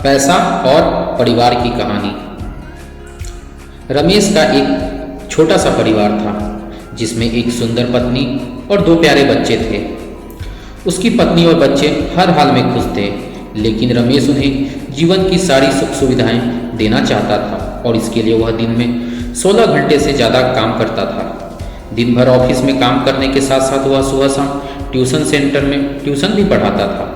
पैसा और परिवार की कहानी। रमेश का एक छोटा सा परिवार था जिसमें एक सुंदर पत्नी और दो प्यारे बच्चे थे। उसकी पत्नी और बच्चे हर हाल में खुश थे, लेकिन रमेश उन्हें जीवन की सारी सुख सुविधाएं देना चाहता था और इसके लिए वह दिन में 16 घंटे से ज़्यादा काम करता था। दिन भर ऑफिस में काम करने के साथ साथ वह सुबह शाम ट्यूशन सेंटर में ट्यूशन भी पढ़ाता था।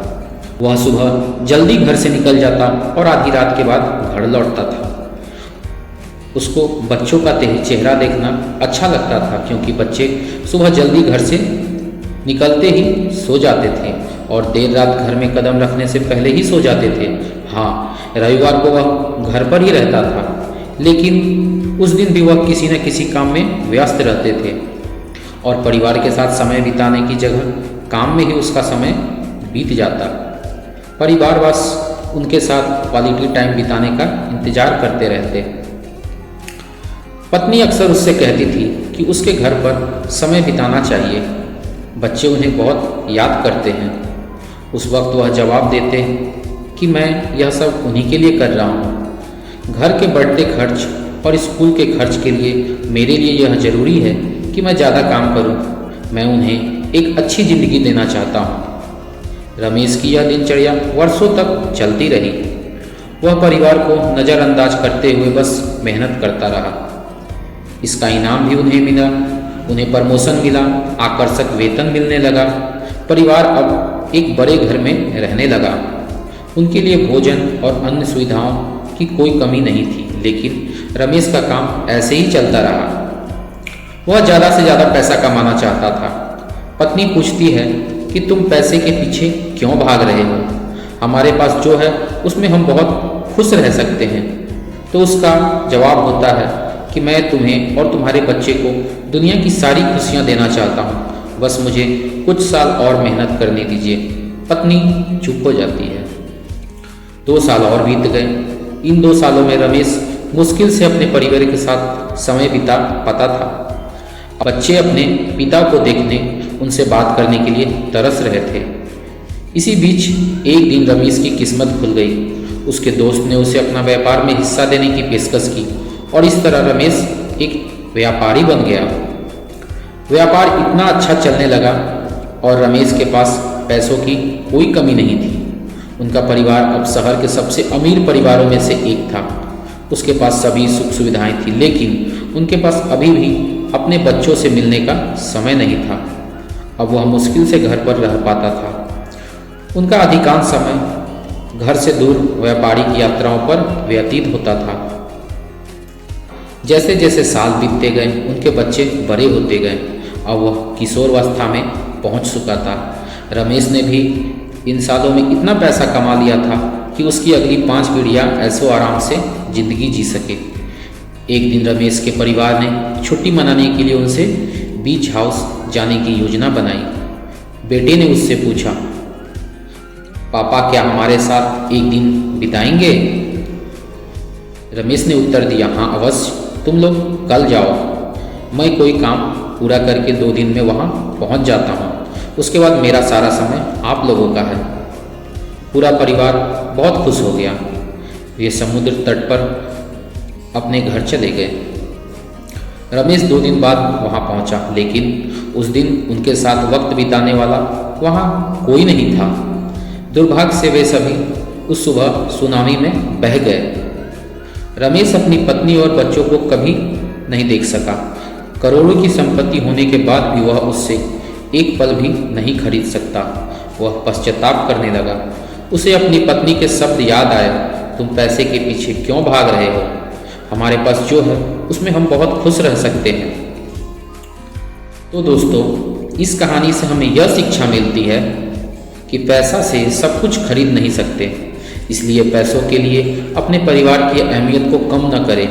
वह सुबह जल्दी घर से निकल जाता और आधी रात के बाद घर लौटता था। उसको बच्चों का चेहरा देखना अच्छा लगता था, क्योंकि बच्चे सुबह जल्दी घर से निकलते ही सो जाते थे और देर रात घर में कदम रखने से पहले ही सो जाते थे। हाँ, रविवार को वह घर पर ही रहता था, लेकिन उस दिन भी वह किसी न किसी काम में व्यस्त रहते थे और परिवार के साथ समय बिताने की जगह काम में ही उसका समय बीत जाता। परिवार बस उनके साथ क्वालिटी टाइम बिताने का इंतजार करते रहते। पत्नी अक्सर उससे कहती थी कि उसके घर पर समय बिताना चाहिए, बच्चे उन्हें बहुत याद करते हैं। उस वक्त वह जवाब देते कि मैं यह सब उन्हीं के लिए कर रहा हूँ। घर के बढ़ते खर्च और स्कूल के खर्च के लिए मेरे लिए यह जरूरी है कि मैं ज़्यादा काम करूँ। मैं उन्हें एक अच्छी ज़िंदगी देना चाहता हूँ। रमेश की यह दिनचर्या वर्षों तक चलती रही। वह परिवार को नज़रअंदाज करते हुए बस मेहनत करता रहा। इसका इनाम भी उन्हें मिला, उन्हें प्रमोशन मिला, आकर्षक वेतन मिलने लगा। परिवार अब एक बड़े घर में रहने लगा। उनके लिए भोजन और अन्य सुविधाओं की कोई कमी नहीं थी, लेकिन रमेश का काम ऐसे ही चलता रहा। वह ज़्यादा से ज़्यादा पैसा कमाना चाहता था। पत्नी पूछती है कि तुम पैसे के पीछे क्यों भाग रहे हो? हमारे पास जो है उसमें हम बहुत खुश रह सकते हैं। तो उसका जवाब होता है कि मैं तुम्हें और तुम्हारे बच्चे को दुनिया की सारी खुशियां देना चाहता हूँ, बस मुझे कुछ साल और मेहनत करने दीजिए। पत्नी चुप हो जाती है। 2 साल और बीत गए। इन 2 सालों में रमेश मुश्किल से अपने परिवार के साथ समय बिता पाता था। बच्चे अपने पिता को देखने, उनसे बात करने के लिए तरस रहे थे। इसी बीच एक दिन रमेश की किस्मत खुल गई। उसके दोस्त ने उसे अपना व्यापार में हिस्सा देने की पेशकश की और इस तरह रमेश एक व्यापारी बन गया। व्यापार इतना अच्छा चलने लगा और रमेश के पास पैसों की कोई कमी नहीं थी। उनका परिवार अब शहर के सबसे अमीर परिवारों में से एक था। उसके पास सभी सुख सुविधाएं थी, लेकिन उनके पास अभी भी अपने बच्चों से मिलने का समय नहीं था। अब वह मुश्किल से घर पर रह पाता था। उनका अधिकांश समय घर से दूर व्यापारिक यात्राओं पर व्यतीत होता था। जैसे जैसे साल बीतते गए, उनके बच्चे बड़े होते गए। अब वह किशोरावस्था में पहुंच चुका था। रमेश ने भी इन सालों में इतना पैसा कमा लिया था कि उसकी अगली 5 पीढ़ियाँ ऐसो आराम से जिंदगी जी सके। एक दिन रमेश के परिवार ने छुट्टी मनाने के लिए उनसे बीच हाउस जाने की योजना बनाई। बेटे ने उससे पूछा, पापा क्या हमारे साथ एक दिन बिताएंगे? रमेश ने उत्तर दिया, हाँ अवश्य, तुम लोग कल जाओ। मैं कोई काम पूरा करके 2 दिन में वहाँ पहुँच जाता हूँ। उसके बाद मेरा सारा समय आप लोगों का है। पूरा परिवार बहुत खुश हो गया। वे समुद्र तट पर अपने घर चले गए। रमेश 2 दिन बाद वहाँ पहुँचा, लेकिन उस दिन उनके साथ वक्त बिताने वाला वहाँ कोई नहीं था। दुर्भाग्य से वे सभी उस सुबह सुनामी में बह गए। रमेश अपनी पत्नी और बच्चों को कभी नहीं देख सका। करोड़ों की संपत्ति होने के बाद भी वह उससे एक पल भी नहीं खरीद सकता। वह पश्चाताप करने लगा। उसे अपनी पत्नी के शब्द याद आए, तुम पैसे के पीछे क्यों भाग रहे हो? हमारे पास जो है उसमें हम बहुत खुश रह सकते हैं। तो दोस्तों, इस कहानी से हमें यह शिक्षा मिलती है कि पैसा से सब कुछ खरीद नहीं सकते, इसलिए पैसों के लिए अपने परिवार की अहमियत को कम न करें।